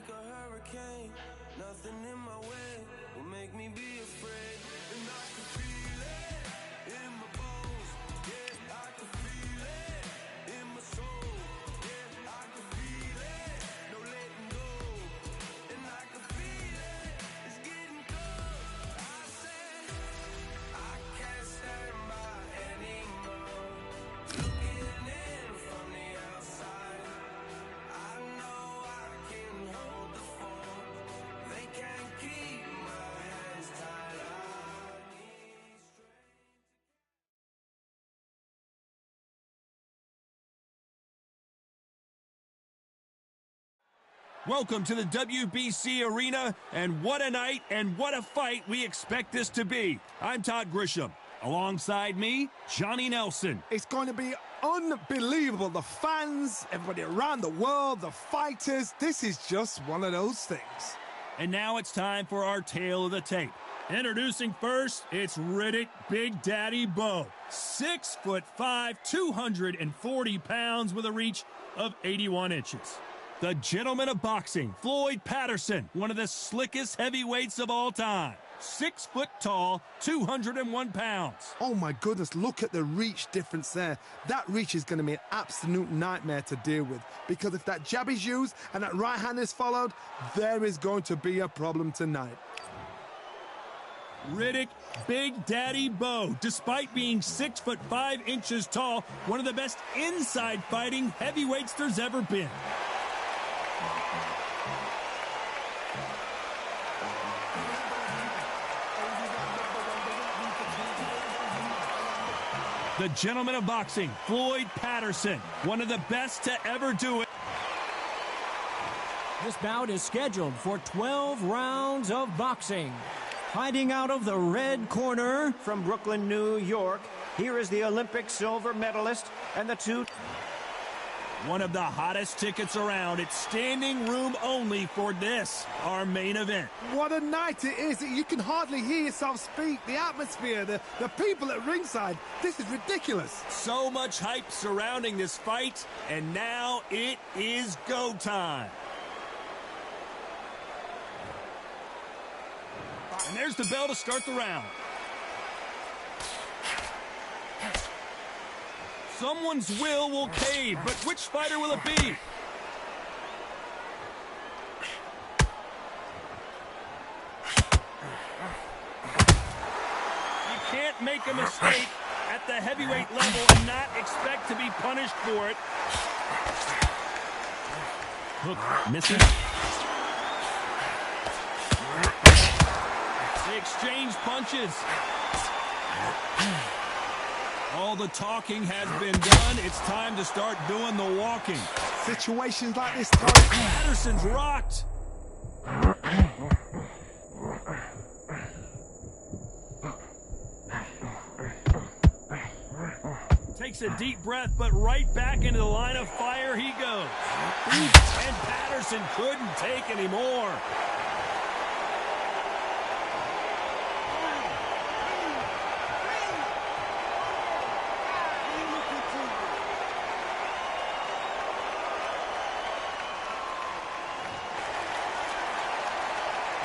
like a hurricane. Nothing in my way will make me be afraid. And I can feel it in my bones. Yeah, I can feel it in my soul. Yeah, I can feel it, no letting go. And I can feel it, it's getting close. I said I can't stand by anymore. Looking in from the outside, I know I can hold the phone. They can't keep my hands tied. I need strength. Welcome to the WBC Arena, and what a night and what a fight we expect this to be. I'm Todd Grisham. Alongside me, Johnny Nelson. It's going to be unbelievable. The fans, everybody around the world, the fighters. This is just one of those things. And now it's time for our tale of the tape. Introducing first, it's Riddick Big Daddy Bowe. 6'5", 240 pounds with a reach of 81 inches. The gentleman of boxing, Floyd Patterson, one of the slickest heavyweights of all time. 6 foot tall, 201 pounds. Oh my goodness, look at the reach difference there. That reach is going to be an absolute nightmare to deal with, because if that jab is used and that right hand is followed, there is going to be a problem tonight. Riddick Big Daddy Bowe, despite being 6'5" tall, one of the best inside fighting heavyweights there's ever been. The gentleman of boxing, Floyd Patterson, one of the best to ever do it. This bout is scheduled for 12 rounds of boxing. Fighting out of the red corner From Brooklyn, New York, here is the Olympic silver medalist and the One of the hottest tickets around. It's standing room only for this, our main event. What a night it is. You can hardly hear yourself speak. The atmosphere, the people at ringside. This is ridiculous. So much hype surrounding this fight, and now it is go time. And there's the bell to start the round. Someone's will cave, but which fighter will it be? You can't make a mistake at the heavyweight level and not expect to be punished for it. Hook missing. They exchange punches. All the talking has been done. It's time to start doing the walking. Situations like this, Todd. Patterson's rocked. Takes a deep breath, but right back into the line of fire he goes. And Patterson couldn't take any more.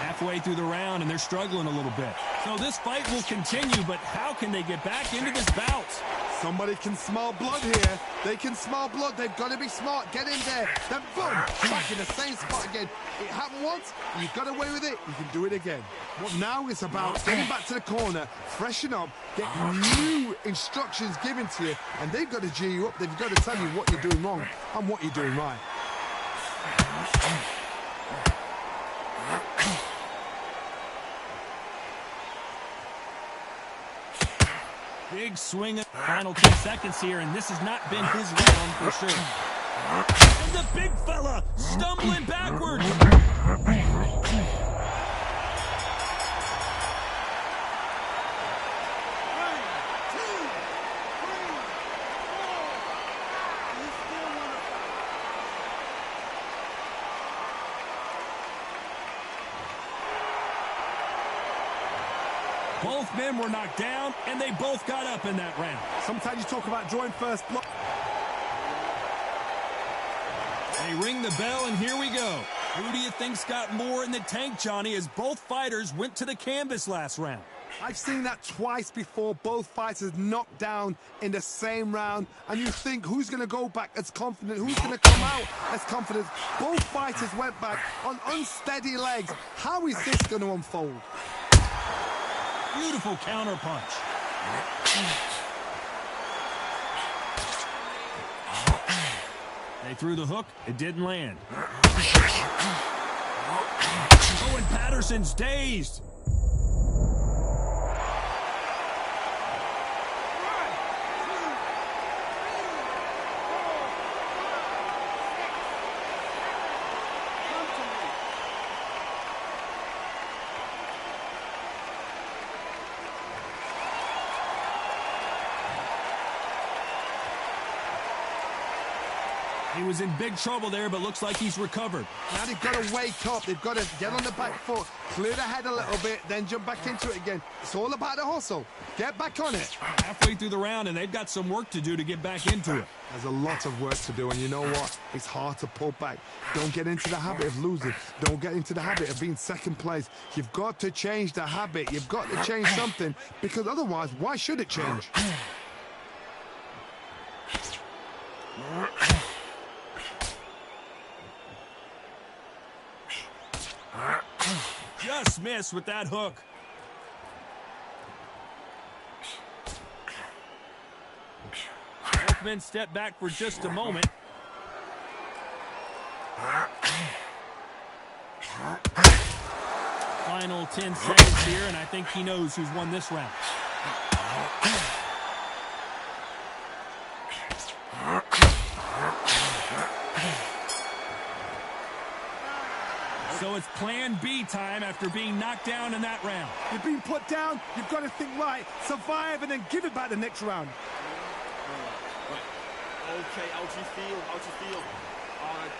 Halfway through the round, and they're struggling a little bit. So this fight will continue, but how can they get back into this bout? Somebody can smell blood here. They can smell blood. They've got to be smart. Get in there. Then boom, back in the same spot again. It happened once. You got away with it. You can do it again. What now is about getting back to the corner, freshen up, get new instructions given to you, and they've got to G you up. They've got to tell you what you're doing wrong and what you're doing right. Big swing. Final 10 seconds here, and this has not been his round for sure. And the big fella stumbling backwards. Both men were knocked down, and they both got up in that round. Sometimes you talk about drawing first blood. They ring the bell, and here we go. Who do you think's got more in the tank, Johnny, as both fighters went to the canvas last round? I've seen that twice before, both fighters knocked down in the same round, and you think who's going to go back as confident, who's going to come out as confident. Both fighters went back on unsteady legs. How is this going to unfold? Beautiful counter punch. They threw the hook, it didn't land. Owen Patterson's dazed. He was in big trouble there, but looks like he's recovered. Now they've got to wake up. They've got to get on the back foot, clear the head a little bit, then jump back into it again. It's all about the hustle. Get back on it. Halfway through the round, and they've got some work to do to get back into it. There's a lot of work to do, and you know what? It's hard to pull back. Don't get into the habit of losing. Don't get into the habit of being second place. You've got to change the habit. You've got to change something, because otherwise, why should it change? Just missed with that hook. Both men step back for just a moment. Final 10 seconds here, and I think he knows who's won this round. So it's plan B time after being knocked down in that round. You've been put down, you've got to think right, survive, and then give it back the next round. Okay, how'd you feel? How'd you feel? All right,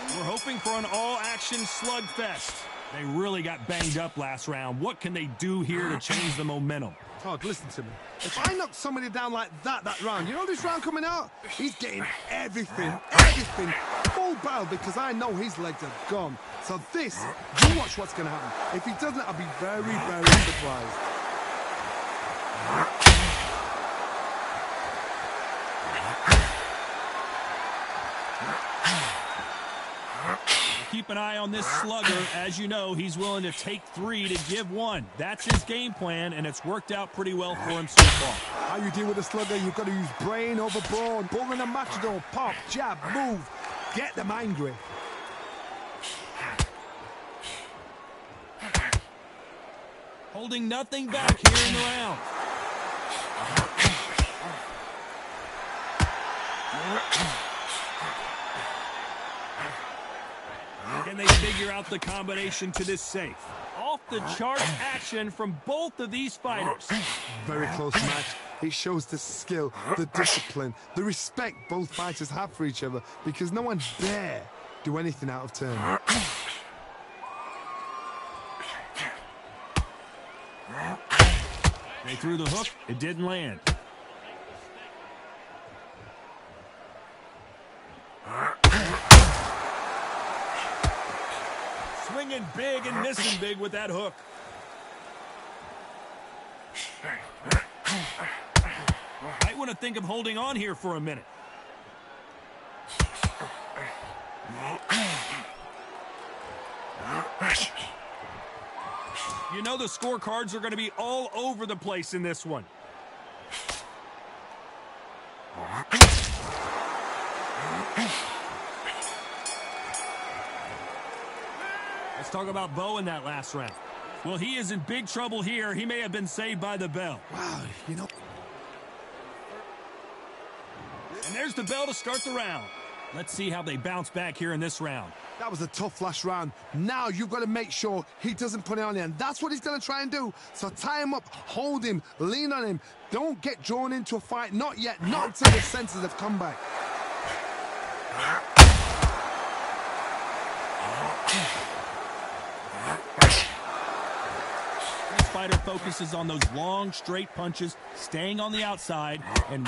please. We're hoping for an all-action slugfest. They really got banged up last round. What can they do here to change the momentum? Todd, listen to me. If I knock somebody down like that round, you know this round coming out? He's getting everything full barrel, because I know his legs are gone. So this, you watch what's going to happen. If he doesn't, I'll be very, very surprised. Keep an eye on this slugger. As you know, he's willing to take 3 to give 1. That's his game plan, and it's worked out pretty well for him so far. How you deal with a slugger, you've got to use brain over brawn. Bull in a matador, pop, jab, move. Get them angry. Holding nothing back here in the round. Can they figure out the combination to this safe? Off the charts action from both of these fighters. Very close match. It shows the skill, the discipline, the respect both fighters have for each other, because no one dare do anything out of turn. They threw the hook. It didn't land. Swinging big and missing big with that hook. Might want to think of holding on here for a minute. You know the scorecards are going to be all over the place in this one. Let's talk about Bo in that last round. Well, he is in big trouble here. He may have been saved by the bell. Wow, you know. And there's the bell to start the round. Let's see how they bounce back here in this round. That was a tough last round. Now you've got to make sure he doesn't put it on you, and that's what he's going to try and do. So tie him up, hold him, lean on him. Don't get drawn into a fight. Not yet. Not until the senses have come back. This fighter focuses on those long, straight punches, staying on the outside, and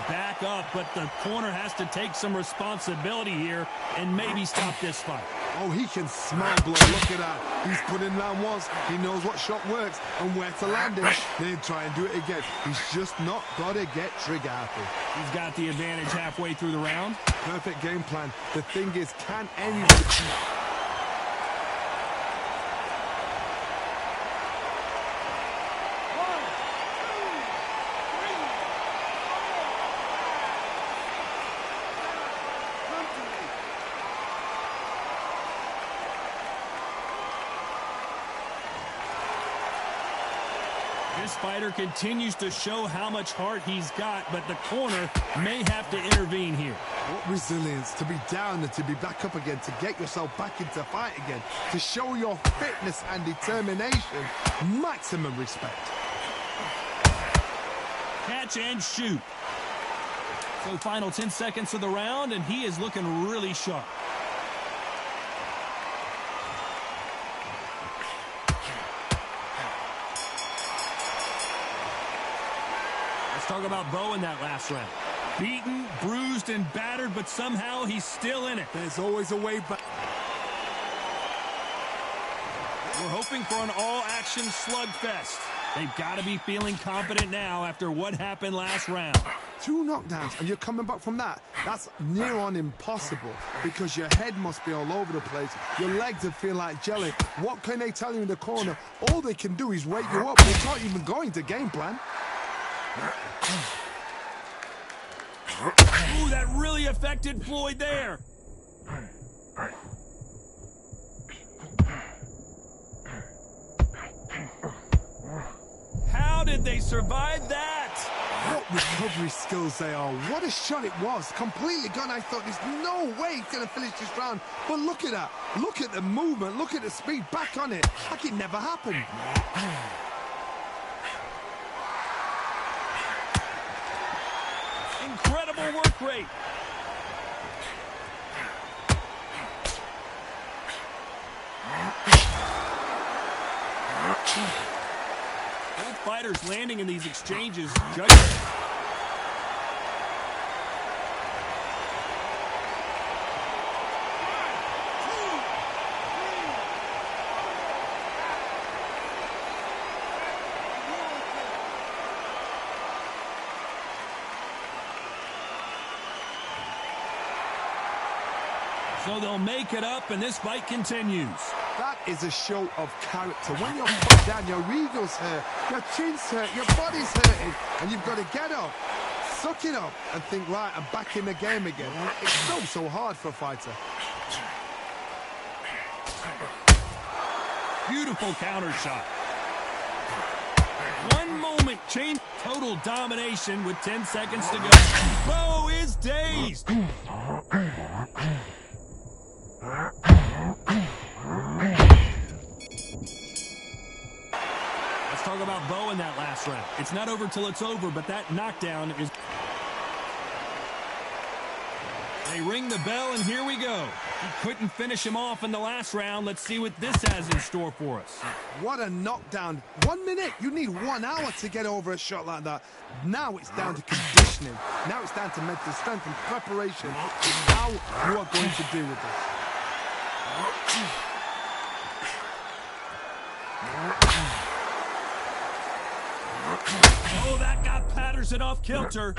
back up, but the corner has to take some responsibility here and maybe stop this fight. Oh, he can smell blood. Look at that. He's put in round once. He knows what shot works and where to land it. Then try and do it again. He's just not got to get trigger happy. He's got the advantage halfway through the round. Perfect game plan. The thing is, can anyone... This fighter continues to show how much heart he's got, but the corner may have to intervene here. What resilience to be down and to be back up again, to get yourself back into fight again, to show your fitness and determination. Maximum respect. Catch and shoot. So final 10 seconds of the round, and he is looking really sharp. Talk about Bowe in that last round. Beaten, bruised, and battered, but somehow he's still in it. There's always a way back. We're hoping for an all-action slugfest. They've got to be feeling confident now after what happened last round. 2 knockdowns, and you're coming back from that. That's near on impossible because your head must be all over the place. Your legs would feel like jelly. What can they tell you in the corner? All they can do is wake you up. They're not even going to game plan. Ooh, that really affected Floyd there. How did they survive that? What recovery skills they are. What a shot it was. Completely gone. I thought there's no way he's going to finish this round. But look at that. Look at the movement. Look at the speed. Back on it. Like it never happened. Incredible work rate. Both fighters landing in these exchanges. So they'll make it up, and this fight continues. That is a show of character. When you're put down, your eagle's hurt, your chin's hurt, your body's hurting, and you've got to get up, suck it up, and think, right, I'm back in the game again. It's so hard for a fighter. Beautiful counter shot. One moment, change. Total domination with 10 seconds to go. Bowe is dazed. Let's talk about Bowe in that last round. It's not over till it's over, but that knockdown is... They ring the bell, and here we go. He couldn't finish him off in the last round. Let's see what this has in store for us. What a knockdown. 1 minute. You need 1 hour to get over a shot like that. Now it's down to conditioning. Now it's down to mental strength and preparation. How you are going to deal with this. Oh, that got Patterson off kilter.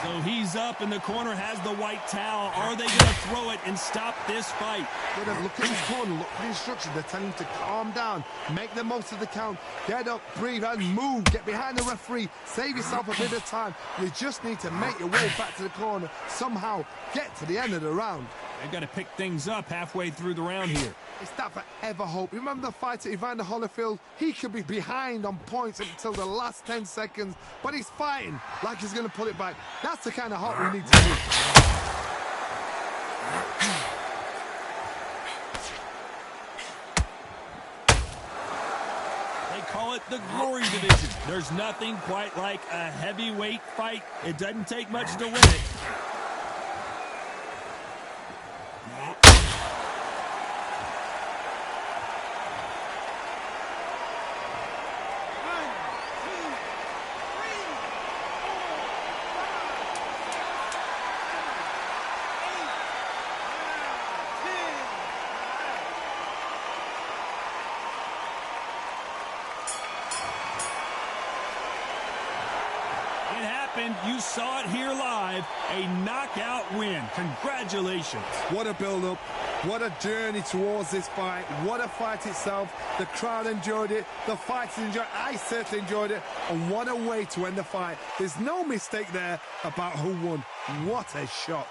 So he's up, and the corner has the white towel. Are they going to throw it and stop this fight? Look at his corner. Look at the instructions. They're telling him to calm down, make the most of the count, get up, breathe, and move. Get behind the referee. Save yourself a bit of time. You just need to make your way back to the corner. Somehow get to the end of the round. They've got to pick things up halfway through the round here. It's that forever hope. Remember the fighter Evander Holyfield? He could be behind on points until the last 10 seconds, but he's fighting like he's going to pull it back. That's the kind of hope we need to see. call it the Glory Division. There's nothing quite like a heavyweight fight. It doesn't take much to win it. You saw it here live, a knockout win. Congratulations. What a build-up. What a journey towards this fight. What a fight itself. The crowd enjoyed it. The fighters enjoyed it. I certainly enjoyed it. And what a way to end the fight. There's no mistake there about who won. What a shot.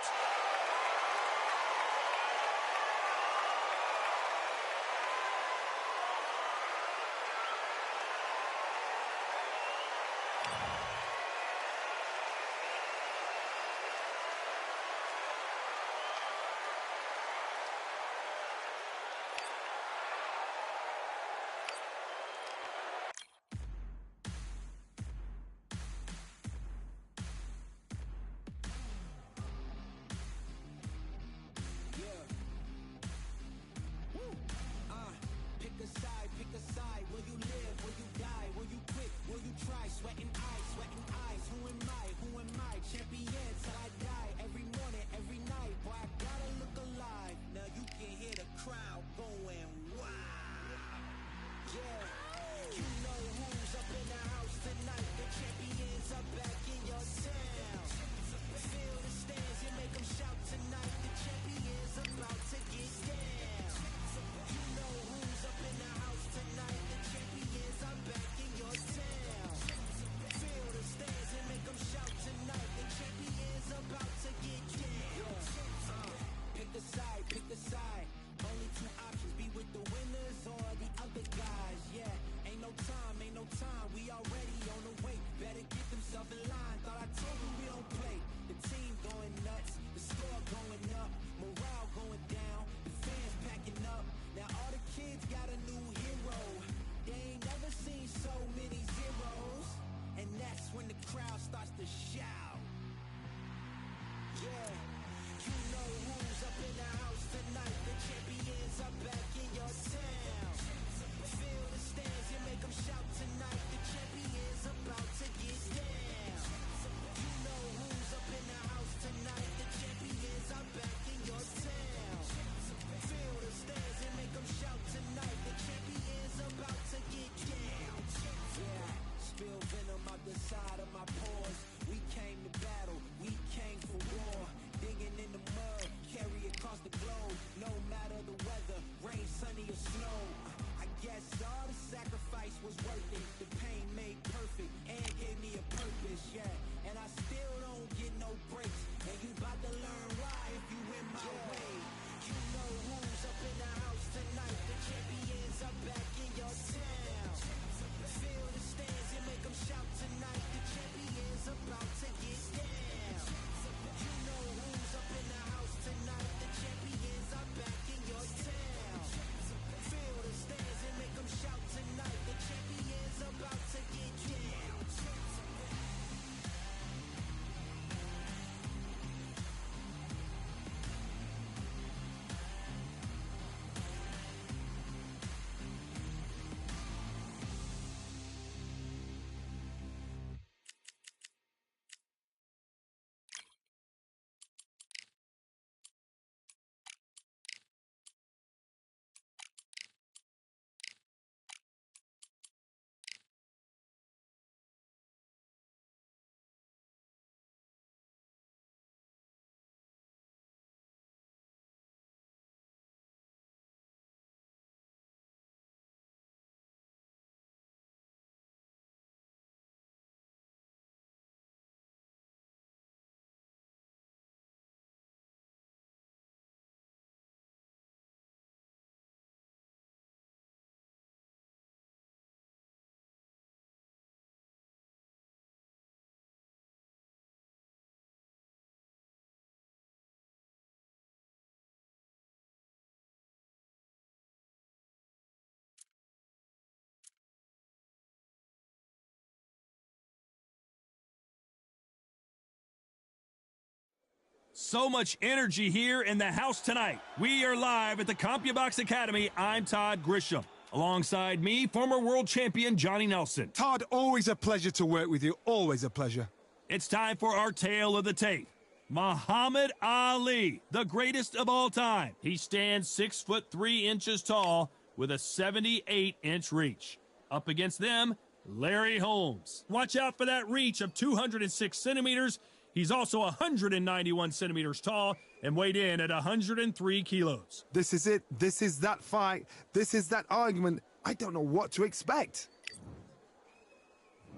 So much energy here in the house tonight. We are live at the CompuBox Academy. I'm Todd Grisham. Alongside me, former world champion Johnny Nelson. Todd, always a pleasure to work with you. Always a pleasure. It's time for our tale of the tape. Muhammad Ali, the greatest of all time. He stands 6'3" tall with a 78-inch reach. Up against them, Larry Holmes. Watch out for that reach of 206 centimeters. He's also 191 centimeters tall and weighed in at 103 kilos. This is it. This is that fight. This is that argument. I don't know what to expect.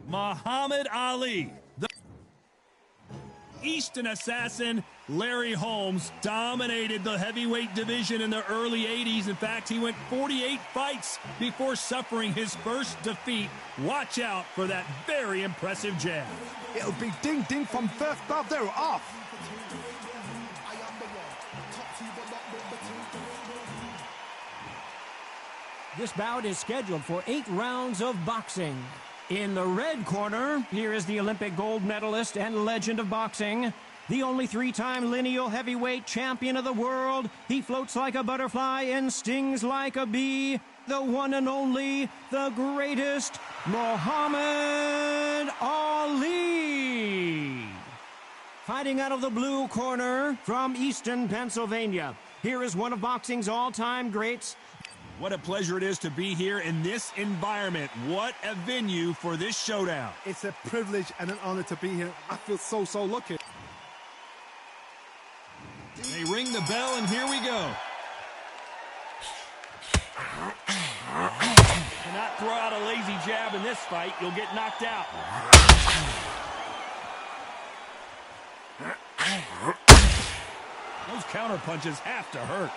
Muhammad Ali, the Eastern assassin, Larry Holmes, dominated the heavyweight division in the early 80s. In fact, he went 48 fights before suffering his first defeat. Watch out for that very impressive jab. It'll be ding-ding from first bout. They're off. This bout is scheduled for 8 rounds of boxing. In the red corner, here is the Olympic gold medalist and legend of boxing, the only 3-time lineal heavyweight champion of the world. He floats like a butterfly and stings like a bee. The one and only, the greatest, Muhammad Ali. Fighting out of the blue corner from Easton, Pennsylvania, here is one of boxing's all-time greats. What a pleasure it is to be here in this environment. What a venue for this showdown. It's a privilege and an honor to be here. I feel so lucky. They ring the bell, and here we go. Cannot throw out a lazy jab in this fight. You'll get knocked out. Those counter punches have to hurt.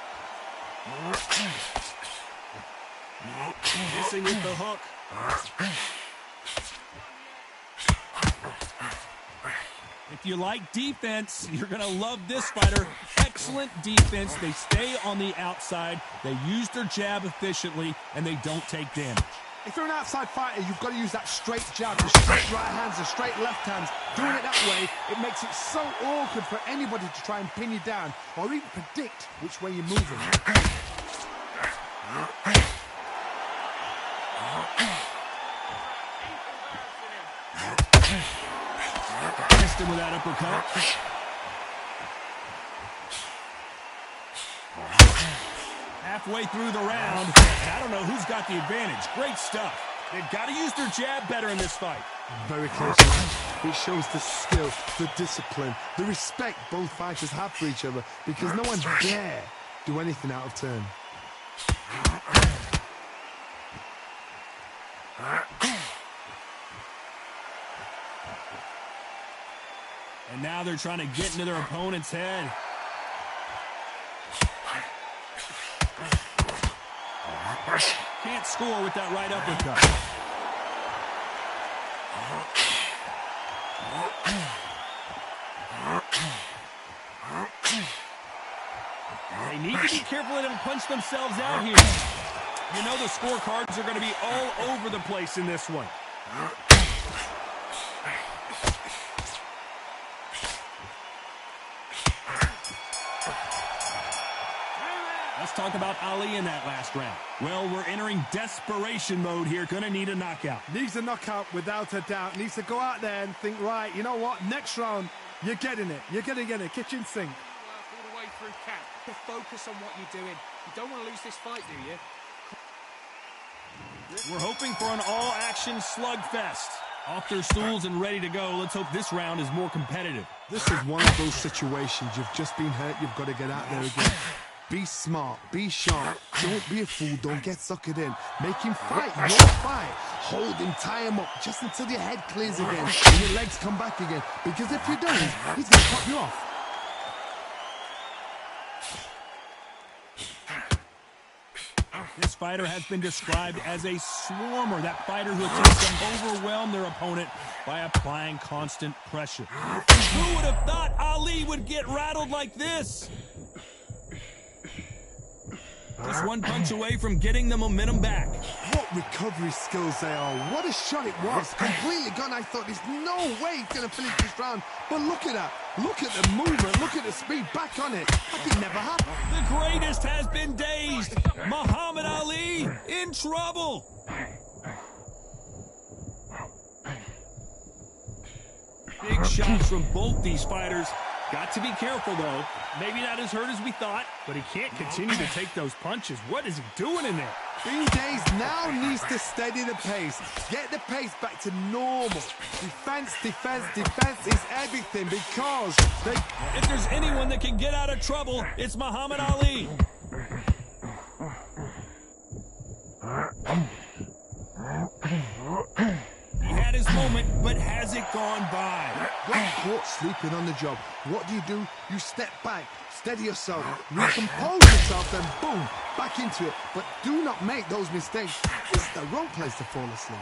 Missing with the hook. If you like defense, you're going to love this fighter. Excellent defense. They stay on the outside. They use their jab efficiently, and they don't take damage. If you're an outside fighter, you've got to use that straight jab, the straight right hands, the straight left hands. Doing it that way, it makes it so awkward for anybody to try and pin you down or even predict which way you're moving. Missed him with that uppercut. Halfway through the round, and I don't know who's got the advantage. Great stuff. They've got to use their jab better in this fight. Very close. It shows the skill, the discipline, the respect both fighters have for each other, because no one dare do anything out of turn. And now they're trying to get into their opponent's head. Can't score with that right uppercut. They need to be careful they don't punch themselves out here. You know the scorecards are going to be all over the place in this one. Let's talk about Ali in that last round. Well, we're entering desperation mode here. Gonna need a knockout. Needs a knockout without a doubt. Needs to go out there and think, right, you know what? Next round, you're getting it. You're going to get it. Kitchen sink. All the way through camp. To focus on what you're doing. You don't want to lose this fight, do you? We're hoping for an all-action slugfest. Off their stools and ready to go. Let's hope this round is more competitive. This is one of those situations. You've just been hurt. You've got to get out there again. Be smart. Be sharp. Don't be a fool. Don't get suckered in. Make him fight. Your fight. Hold him. Tie him up just until your head clears again and your legs come back again. Because if you don't, he's going to cut you off. This fighter has been described as a swarmer, that fighter who attempts to overwhelm their opponent by applying constant pressure. Who would have thought Ali would get rattled like this? Just one punch away from getting the momentum back. What What recovery skills they are. What a shot it was. Completely gone. I thought there's no way he's going to finish this round. But look at that. Look at the movement. Look at the speed. Back on it. Like it never happened. The greatest has been dazed. Muhammad Ali in trouble. Big shots from both these fighters. Got to be careful, though. Maybe not as hurt as we thought, but he can't continue to take those punches. What is he doing in there? Being dazed now needs to steady the pace. Get the pace back to normal. Defense, defense, defense is everything because they... If there's anyone that can get out of trouble, it's Muhammad Ali. He had his moment, but has it gone by? Got caught sleeping on the job. What do? You step back, steady yourself, recompose yourself, then boom, back into it. But do not make those mistakes. It's the wrong place to fall asleep.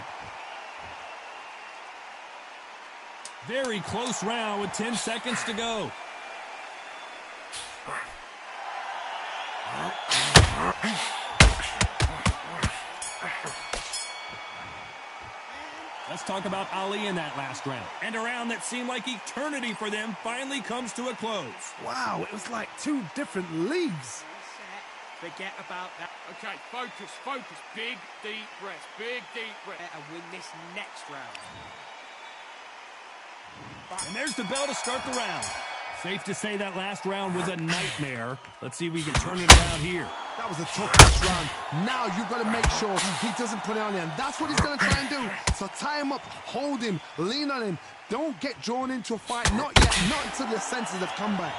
Very close round with 10 seconds to go. Let's talk about Ali in that last round. And a round that seemed like eternity for them finally comes to a close. Wow, it was like two different leagues. Forget about that. Okay, focus, focus. Big, deep breath. Big, deep breath. Better win this next round. And there's the bell to start the round. Safe to say that last round was a nightmare. Let's see if we can turn it around here. That was a tough last round. Now you've got to make sure he doesn't put it on him. That's what he's going to try and do. So tie him up, hold him, lean on him. Don't get drawn into a fight. Not yet. Not until your senses have come back.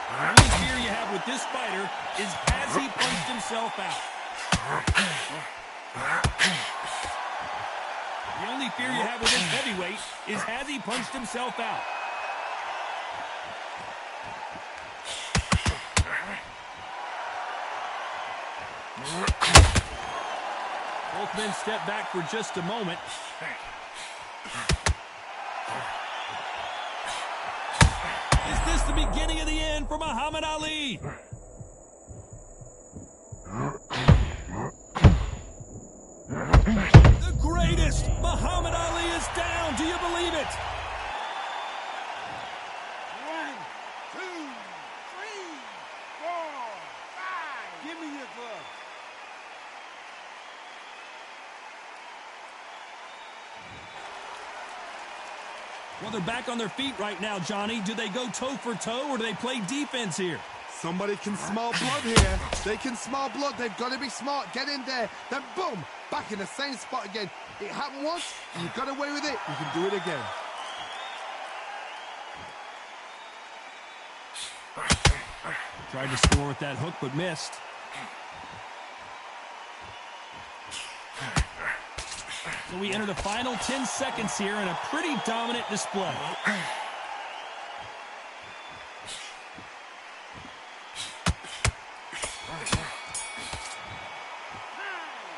The only fear you have with this fighter is has he punched himself out? The only fear you have with this heavyweight is has he punched himself out? Both men step back for just a moment. Is this the beginning of the end for Muhammad Ali? The greatest! Muhammad Ali is down. Do you believe it? 1, 2, 3, 4, 5. Give me your glove. Well, they're back on their feet right now, Johnny. Do they go toe for toe or do they play defense here? Somebody can smell blood here. They can smell blood. They've got to be smart. Get in there. Then boom, back in the same spot again. It happened once. You got away with it. You can do it again. Tried to score with that hook, but missed. So we enter the final 10 seconds here in a pretty dominant display.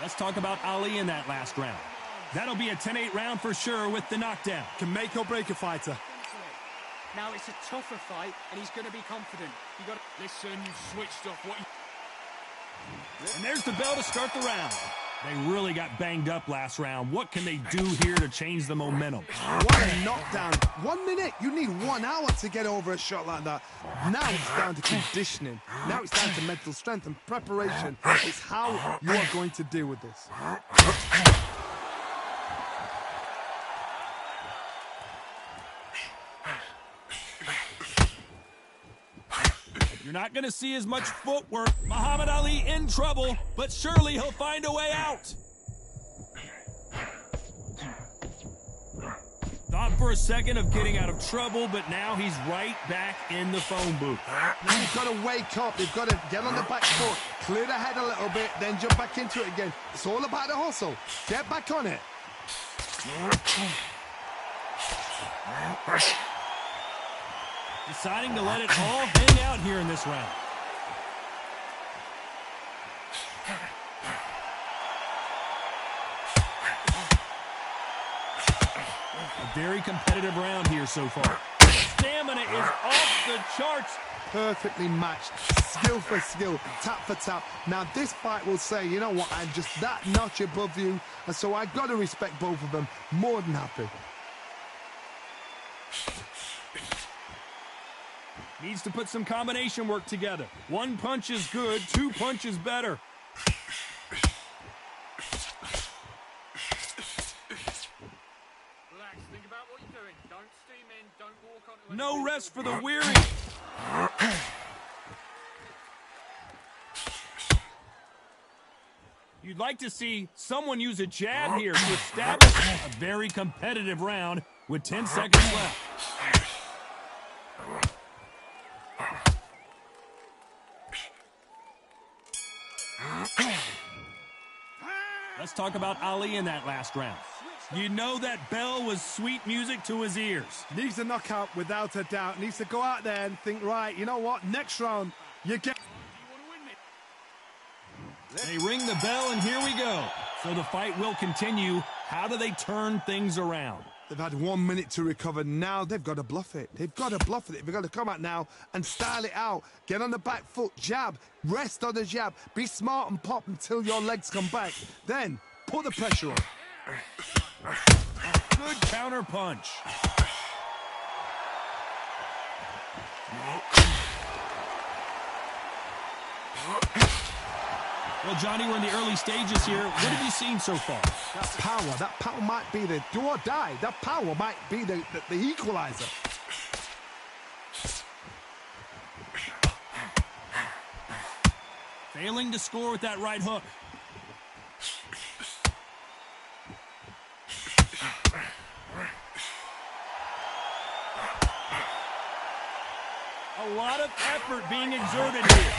Let's talk about Ali in that last round. That'll be a 10-8 round for sure with the knockdown. Can make or break a fighter. Now it's a tougher fight, and he's going to be confident. You got to listen. You switched off what. And there's the bell to start the round. They really got banged up last round. What can they do here to change the momentum? What a knockdown. 1 minute. You need 1 hour to get over a shot like that. Now it's down to conditioning. Now it's down to mental strength and preparation. It's how you are going to deal with this. You're not going to see as much footwork. Muhammad Ali in trouble, but surely he'll find a way out. Thought for a second of getting out of trouble, but now he's right back in the phone booth. Now you've got to wake up. You've got to get on the back foot, clear the head a little bit, then jump back into it again. It's all about the hustle. Get back on it. Deciding to let it all hang out here in this round. A very competitive round here so far. stamina is off the charts. Perfectly matched, skill for skill, tap for tap. Now this fight will say, you know what, I'm just that notch above you, and so I got to respect both of them. More than happy. Needs to put some combination work together. One punch is good, two punches better. Relax, think about what you're doing. Don't steam in, don't walk onto No rest for the weary. You'd like to see someone use a jab here to establish a very competitive round with 10 seconds left. Let's talk about Ali in that last round. You know that bell was sweet music to his ears. Needs a knockout without a doubt. Needs to go out there and think, right, you know what, next round, you get... They ring the bell, and here we go. So the fight will continue. How do they turn things around? They've had 1 minute to recover. Now they've got to bluff it. They've got to bluff it. They've got to come out now and style it out. Get on the back foot, jab, rest on the jab. Be smart and pop until your legs come back. Then put the pressure on. Good counter punch. Well, Johnny, we're in the early stages here. What have you seen so far? That power might be the do or die. That power might be the equalizer. Failing to score with that right hook. A lot of effort being exerted here.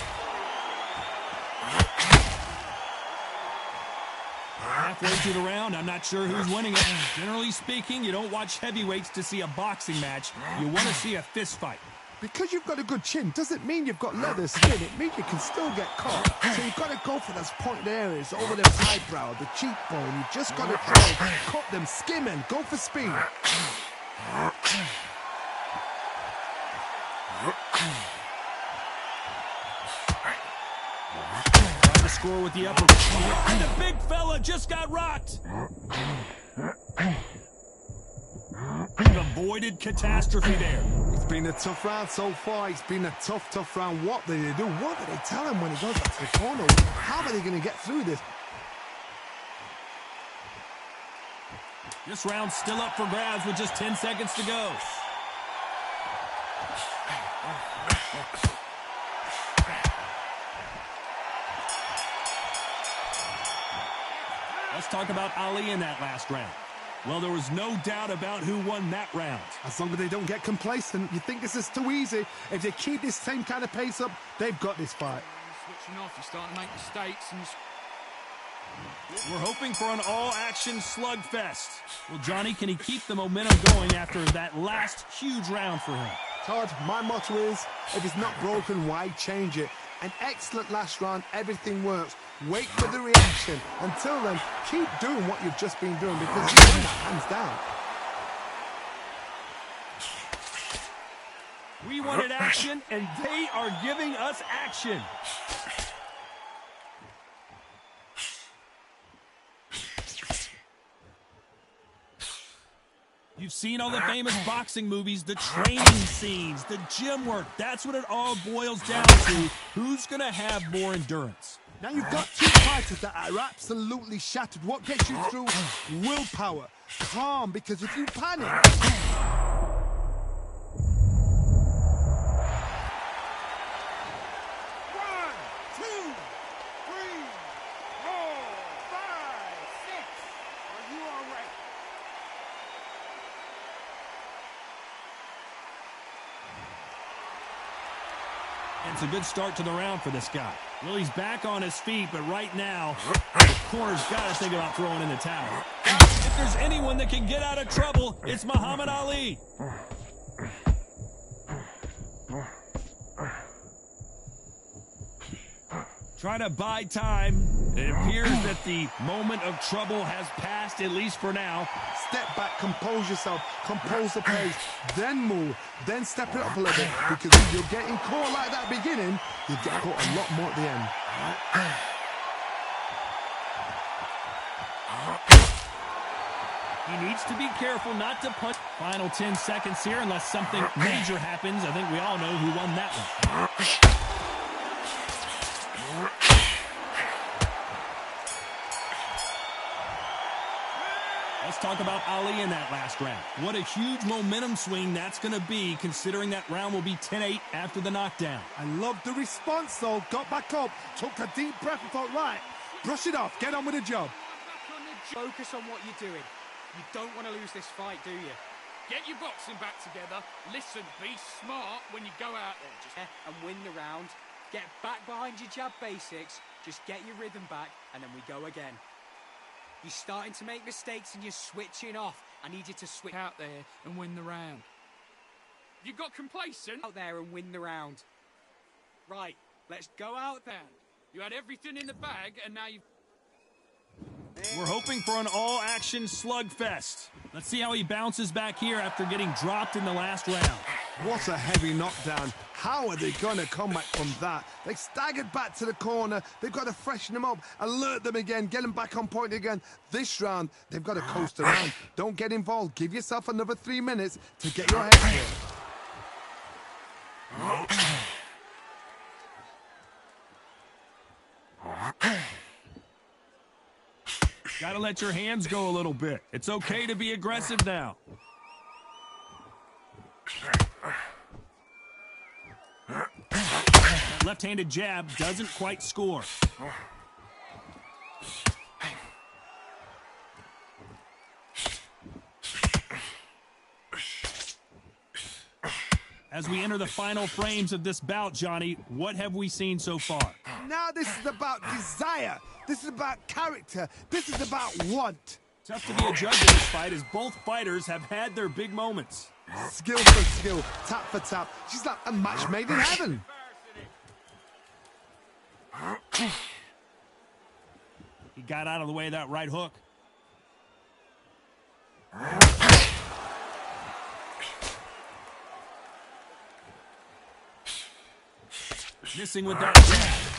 Halfway through the round, I'm not sure who's winning it. Generally speaking, you don't watch heavyweights to see a boxing match. You want to see a fist fight. Because you've got a good chin doesn't mean you've got leather skin. It means you can still get caught. So you've got to go for those pointed areas, over the eyebrow, the cheekbone. You just got to try and cut them, skim and go for speed. Trying to score with the upper. And the big fella just got rocked. Avoided catastrophe there. It's been a tough round so far. It's been a tough round. What do they do? What do they tell him when he goes back to the corner? How are they going to get through this? This round's still up for grabs with just 10 seconds to go. Let's talk about Ali in that last round. Well, there was no doubt about who won that round. As long as they don't get complacent, you think this is too easy. If they keep this same kind of pace up, they've got this fight. Switching off, you're starting to make mistakes. And we're hoping for an all-action slugfest. Well, Johnny, can he keep the momentum going after that last huge round for him? Todd, my motto is, if it's not broken, why change it? An excellent last round, everything works. Wait for the reaction. Until then, keep doing what you've just been doing because you win that hands down. We wanted action, and they are giving us action. You've seen all the famous boxing movies, the training scenes, the gym work. That's what it all boils down to. Who's going to have more endurance? Now you've got two fighters that are absolutely shattered. What gets you through? Willpower. Calm, because if you panic... 4, 5, 6. Are you all right? It's a good start to the round for this guy. Well, he's back on his feet, but right now, the corner's got to think about throwing in the towel. If there's anyone that can get out of trouble, it's Muhammad Ali. Trying to buy time. It appears that the moment of trouble has passed, at least for now. Step back, compose yourself, compose the pace, then move, then step it up a little bit. Because if you're getting caught like that beginning, you get caught a lot more at the end. He needs to be careful not to punch. Final 10 seconds here, unless something major happens. I think we all know who won that one. Let's talk about Ali in that last round. What a huge momentum swing that's going to be, considering that round will be 10-8 after the knockdown. I love the response, though. Got back up, took a deep breath and thought, right, brush it off, get on with the job. Focus on what you're doing. You don't want to lose this fight, do you? Get your boxing back together. Listen, be smart when you go out there. Just And win the round. Get back behind your jab basics. Just get your rhythm back, and then we go again. You're starting to make mistakes and you're switching off. I need you to switch out there and win the round. You got complacent? out there and win the round. Right, let's go out there. You had everything in the bag, and now you've... We're hoping for an all-action slugfest. Let's see how he bounces back here after getting dropped in the last round. What a heavy knockdown. How are they going to come back from that? They staggered back to the corner. They've got to freshen them up, alert them again, get them back on point again. This round, they've got to coast around. Don't get involved. Give yourself another 3 minutes to get your head clear. Got to let your hands go a little bit. It's okay to be aggressive now. That left-handed jab doesn't quite score. As we enter the final frames of this bout, Johnny, what have we seen so far? Now this is about desire. This is about character. This is about want. Tough to be a judge in this fight as both fighters have had their big moments. Skill for skill, tap for tap. She's like a match made in heaven. He got out of the way of that right hook. Missing with that jab.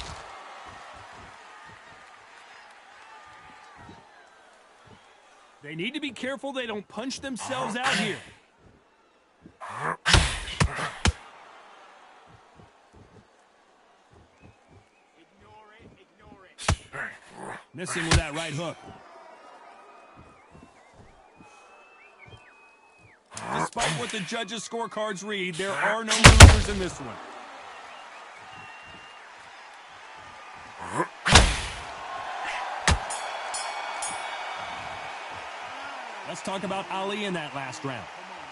They need to be careful they don't punch themselves out here. Ignore it. Missing with that right hook. Despite what the judges' scorecards read, there are no losers in this one. Let's talk about Ali in that last round.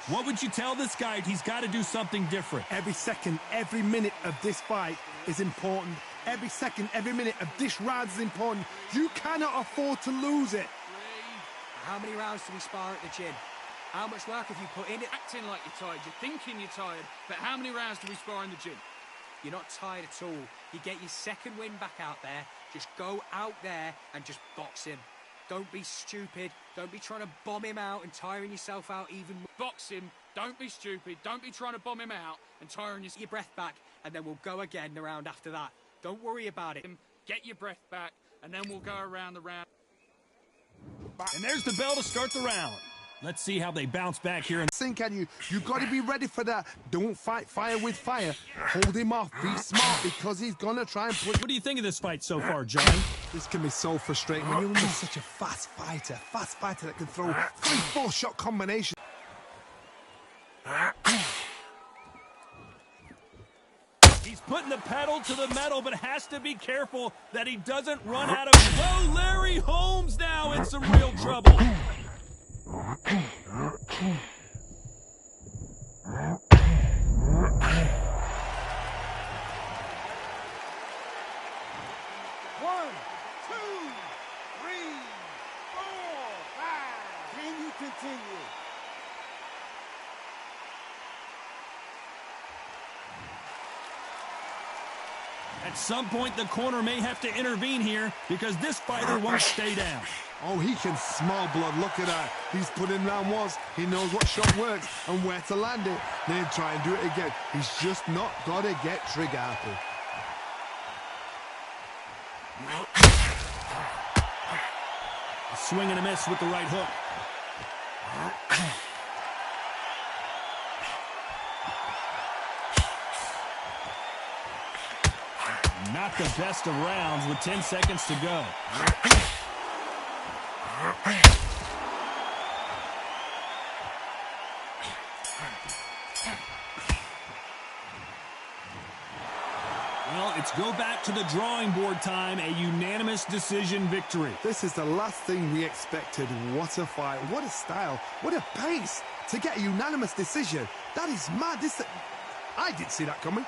What would you tell this guy? He's got to do something different. Every second, every minute of this fight is important. Every second, every minute of this round is important. You cannot afford to lose it. How many rounds do we spar at the gym? How much work have you put in it? Acting like you're tired. You're thinking you're tired. But how many rounds do we spar in the gym? You're not tired at all. You get your second win back out there. Just go out there and just box him. Don't be stupid. Don't be trying to bomb him out and tiring yourself out even more. Box him. Don't be stupid. Don't be trying to bomb him out and tiring Get your breath back, and then we'll go again the round after that. Don't worry about it. Get your breath back, and then we'll go around the round. And there's the bell to start the round. Let's see how they bounce back here. Sink at you. You got to be ready for that. Don't fight fire with fire. Hold him off. Be smart because he's going to try and put... What do you think of this fight so far, John? This can be so frustrating when you're such a fast fighter that can throw 3-4 shot combinations. He's putting the pedal to the metal, but has to be careful that he doesn't run out of... Whoa, Larry Holmes now in some real trouble. 1, 2, 3, 4, 5. Can you continue? At some point, the corner may have to intervene here because this fighter won't stay down. Oh, he can smell blood. Look at that. He's put in round once. He knows what shot works and where to land it. Then try and do it again. He's just not got to get trigger happy. A swing and a miss with the right hook. Not the best of rounds with 10 seconds to go. Well, it's go back to the drawing board time, a unanimous decision victory. This is the last thing we expected. What a fight, what a style, what a pace to get a unanimous decision. That is mad. I didn't see that coming.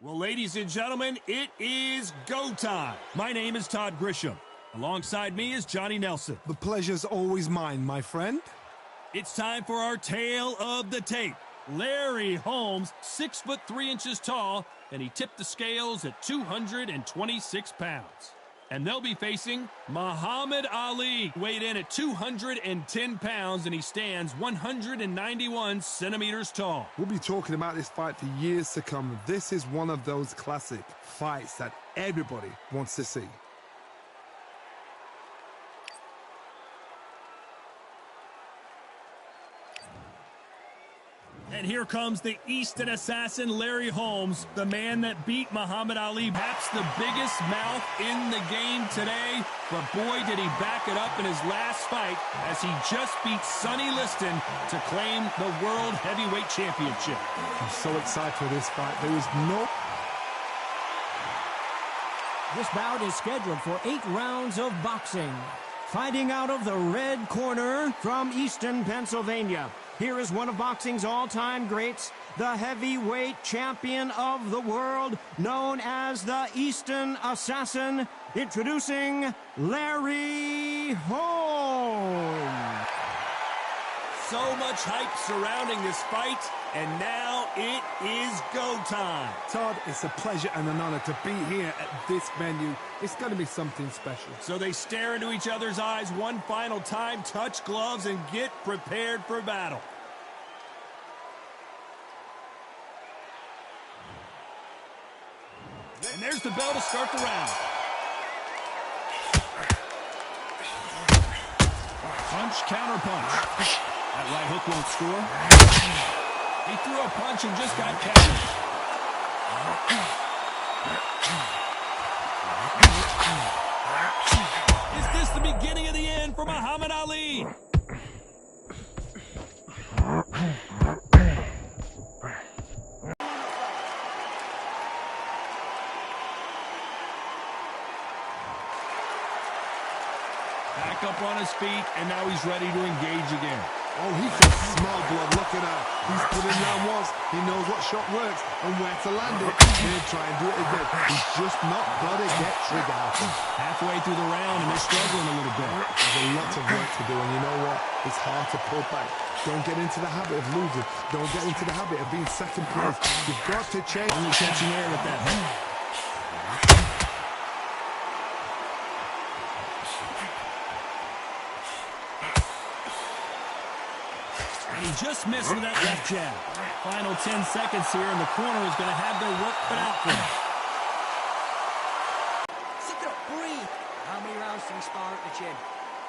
Well, ladies and gentlemen, it is go time. My name is Todd Grisham. Alongside me is Johnny Nelson. The pleasure's always mine, my friend. It's time for our tale of the tape. Larry Holmes, 6'3" tall, and he tipped the scales at 226 pounds. And they'll be facing Muhammad Ali, weighed in at 210 pounds, and he stands 191 centimeters tall. We'll be talking about this fight for years to come. This is one of those classic fights that everybody wants to see. And here comes the Easton assassin, Larry Holmes, the man that beat Muhammad Ali. Perhaps the biggest mouth in the game today, but boy, did he back it up in his last fight as he just beat Sonny Liston to claim the World Heavyweight Championship. I'm so excited for this fight. There is no... This bout is scheduled for 8 rounds of boxing. Fighting out of the red corner from Easton, Pennsylvania. Here is one of boxing's all-time greats, the heavyweight champion of the world, known as the Easton Assassin, introducing Larry Holmes. So much hype surrounding this fight, and now it is go time. Todd, it's a pleasure and an honor to be here at this venue. It's going to be something special. So they stare into each other's eyes one final time, touch gloves, and get prepared for battle. And there's the bell to start the round. Punch, counter punch. That right hook won't score. He threw a punch and just got countered. Is this the beginning of the end for Muhammad Ali? Back up on his feet, and now he's ready to engage again. Oh, he can smell blood. Look at that. He's put in down once. He knows what shot works and where to land it. He'll try and do it again. He's just not got to get triggered. Halfway through the round, and they're struggling a little bit. There's a lot of work to do, and you know what? It's hard to pull back. Don't get into the habit of losing. Don't get into the habit of being second place. You've got to change. Only catching air with that. He just missed with that left jab. Final 10 seconds here, and the corner is going to have their work cut out for him. Suck it up, breathe. How many rounds do we spar at the gym?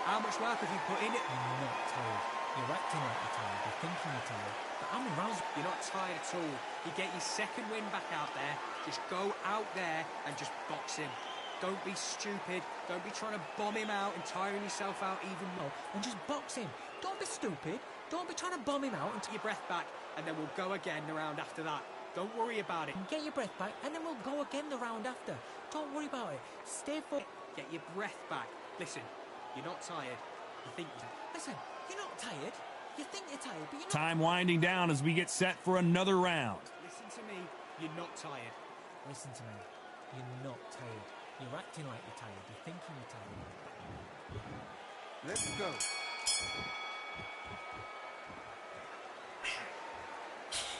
How much work have you put in it? I'm not tired. You're acting like you're tired. You're thinking you're tired. But how many rounds? You're not tired at all. You get your second win back out there. Just go out there and just box him. Don't be stupid. Don't be trying to bomb him out and tiring yourself out even more. And just box him. Don't be stupid. Don't be trying to bomb him out and Get your breath back, and then we'll go again the round after that. Don't worry about it. get your breath back, and then we'll go again the round after. Don't worry about it. Stay focused. Get your breath back. Listen, you're not tired. You think you're... Listen, you're not tired. You think you're tired, but you're not. Time winding down as we get set for another round. Listen to me, you're not tired. Listen to me. You're not tired. You're acting like you're tired. You're thinking you're tired. Let's go.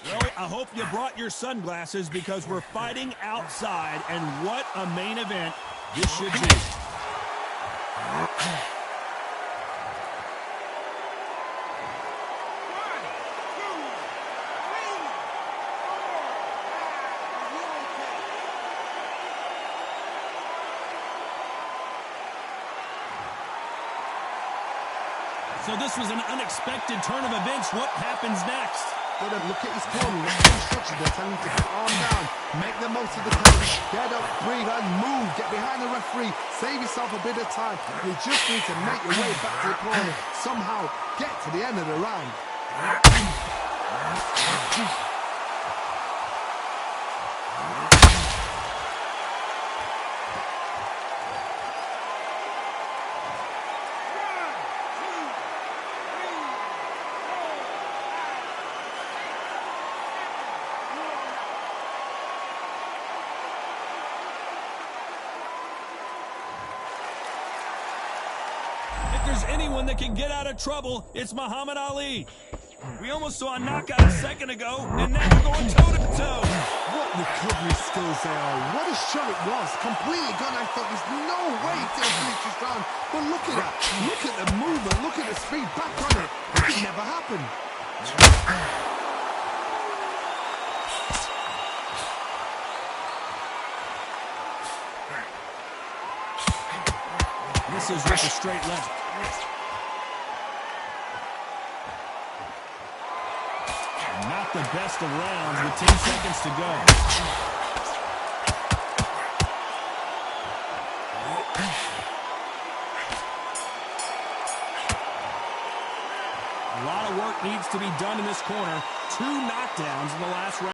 Well, I hope you brought your sunglasses because we're fighting outside, and what a main event this should be. So this was an unexpected turn of events. What happens next? Got to look at his corner, look at the instructions. They're telling him to calm down, make the most of the time. Get up, breathe, and move. Get behind the referee. Save yourself a bit of time. You just need to make your way back to the corner. Somehow get to the end of the round. If there's anyone that can get out of trouble, it's Muhammad Ali. We almost saw a knockout a second ago, and now we're going toe-to-toe. What recovery skills they are. What a shot it was. Completely gone. I thought there's no way he's going to finish this round. But look at that. Look at the movement. Look at the speed. Back on it. It never happened. This is with a straight left. Not the best of rounds with 10 seconds to go. A lot of work needs to be done in this corner. 2 knockdowns in the last round.